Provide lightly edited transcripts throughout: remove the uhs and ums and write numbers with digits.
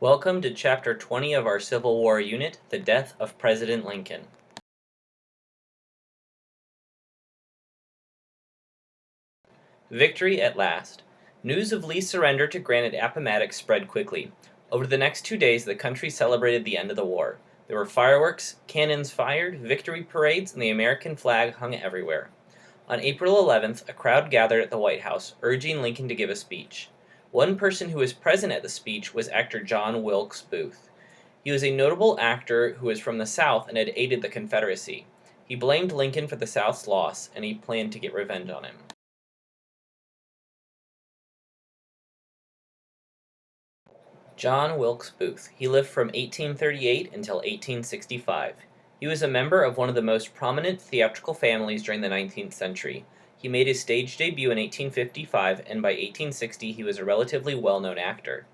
Welcome to Chapter 20 of our Civil War unit, The Death of President Lincoln. Victory at last. News of Lee's surrender to Grant at Appomattox spread quickly. Over the next 2 days, the country celebrated the end of the war. There were fireworks, cannons fired, victory parades, and the American flag hung everywhere. On April 11th, a crowd gathered at the White House, urging Lincoln to give a speech. One person who was present at the speech was actor John Wilkes Booth. He was a notable actor who was from the South and had aided the Confederacy. He blamed Lincoln for the South's loss, and he planned to get revenge on him. John Wilkes Booth. He lived from 1838 until 1865. He was a member of one of the most prominent theatrical families during the 19th century. He made his stage debut in 1855, and by 1860 he was a relatively well-known actor.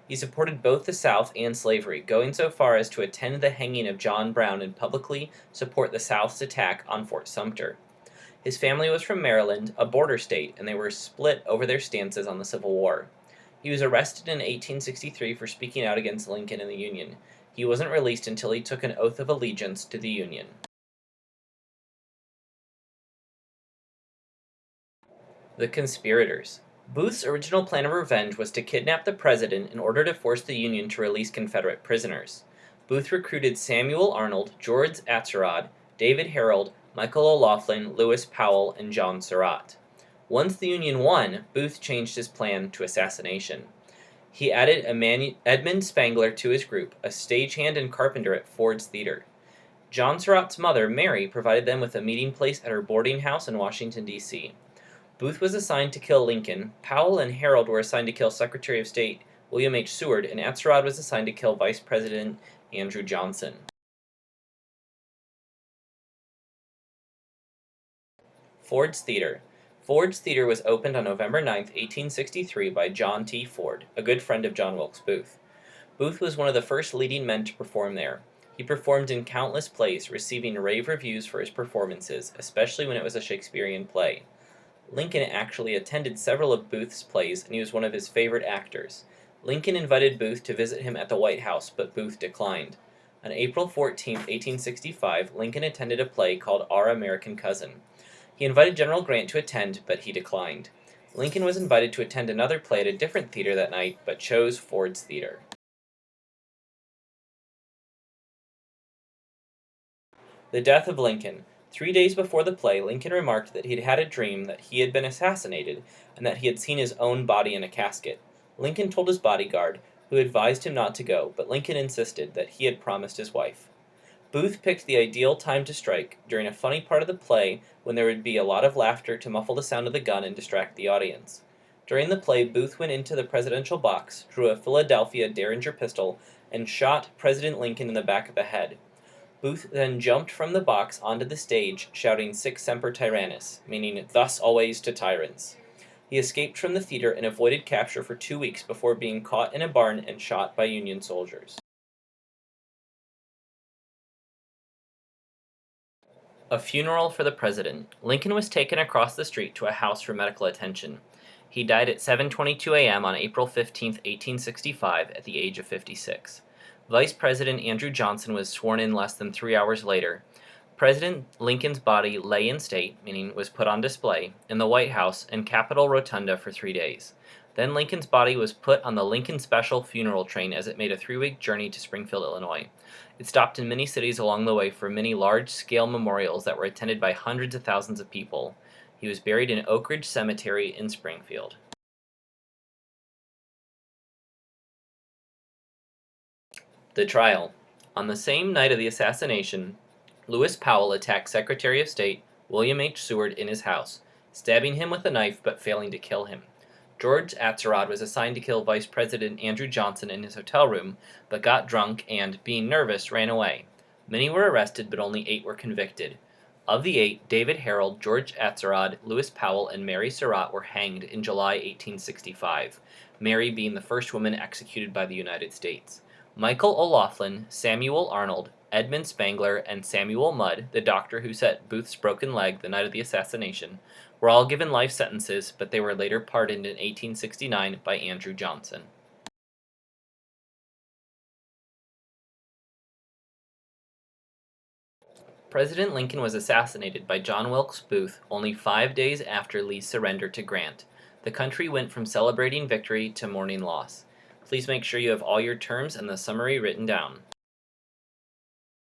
He supported both the South and slavery, going so far as to attend the hanging of John Brown and publicly support the South's attack on Fort Sumter. His family was from Maryland, a border state, and they were split over their stances on the Civil War. He was arrested in 1863 for speaking out against Lincoln and the Union. He wasn't released until he took an oath of allegiance to the Union. The conspirators. Booth's original plan of revenge was to kidnap the president in order to force the Union to release Confederate prisoners. Booth recruited Samuel Arnold, George Atzerodt, David Herold, Michael O'Laughlin, Lewis Powell, and John Surratt. Once the Union won, Booth changed his plan to assassination. He added Edmund Spangler to his group, a stagehand and carpenter at Ford's Theater. John Surratt's mother, Mary, provided them with a meeting place at her boarding house in Washington, D.C. Booth was assigned to kill Lincoln, Powell and Herold were assigned to kill Secretary of State William H. Seward, and Atzerodt was assigned to kill Vice President Andrew Johnson. Ford's Theater. Ford's Theater was opened on November 9, 1863 by John T. Ford, a good friend of John Wilkes Booth. Booth was one of the first leading men to perform there. He performed in countless plays, receiving rave reviews for his performances, especially when it was a Shakespearean play. Lincoln actually attended several of Booth's plays, and he was one of his favorite actors. Lincoln invited Booth to visit him at the White House, but Booth declined. On April 14, 1865, Lincoln attended a play called Our American Cousin. He invited General Grant to attend, but he declined. Lincoln was invited to attend another play at a different theater that night, but chose Ford's Theater. The death of Lincoln. 3 days before the play, Lincoln remarked that he'd had a dream that he had been assassinated, and that he had seen his own body in a casket. Lincoln told his bodyguard, who advised him not to go, but Lincoln insisted that he had promised his wife. Booth picked the ideal time to strike, during a funny part of the play when there would be a lot of laughter to muffle the sound of the gun and distract the audience. During the play, Booth went into the presidential box, drew a Philadelphia Derringer pistol, and shot President Lincoln in the back of the head. Booth then jumped from the box onto the stage, shouting Sic Semper Tyrannis, meaning thus always to tyrants. He escaped from the theater and avoided capture for 2 weeks before being caught in a barn and shot by Union soldiers. A funeral for the president. Lincoln was taken across the street to a house for medical attention. He died at 7:22 a.m. on April 15, 1865, at the age of 56. Vice President Andrew Johnson was sworn in less than 3 hours later. President Lincoln's body lay in state, meaning was put on display, in the White House and Capitol Rotunda for 3 days. Then Lincoln's body was put on the Lincoln Special funeral train as it made a 3-week journey to Springfield, Illinois. It stopped in many cities along the way for many large-scale memorials that were attended by hundreds of thousands of people. He was buried in Oak Ridge Cemetery in Springfield. The trial. On the same night of the assassination, Lewis Powell attacked Secretary of State William H. Seward in his house, stabbing him with a knife but failing to kill him. George Atzerodt was assigned to kill Vice President Andrew Johnson in his hotel room, but got drunk and, being nervous, ran away. Many were arrested, but only 8 were convicted. Of the 8, David Herold, George Atzerodt, Lewis Powell, and Mary Surratt were hanged in July 1865, Mary being the first woman executed by the United States. Michael O'Laughlin, Samuel Arnold, Edmund Spangler, and Samuel Mudd, the doctor who set Booth's broken leg the night of the assassination, were all given life sentences, but they were later pardoned in 1869 by Andrew Johnson. President Lincoln was assassinated by John Wilkes Booth only 5 days after Lee's surrender to Grant. The country went from celebrating victory to mourning loss. Please make sure you have all your terms and the summary written down.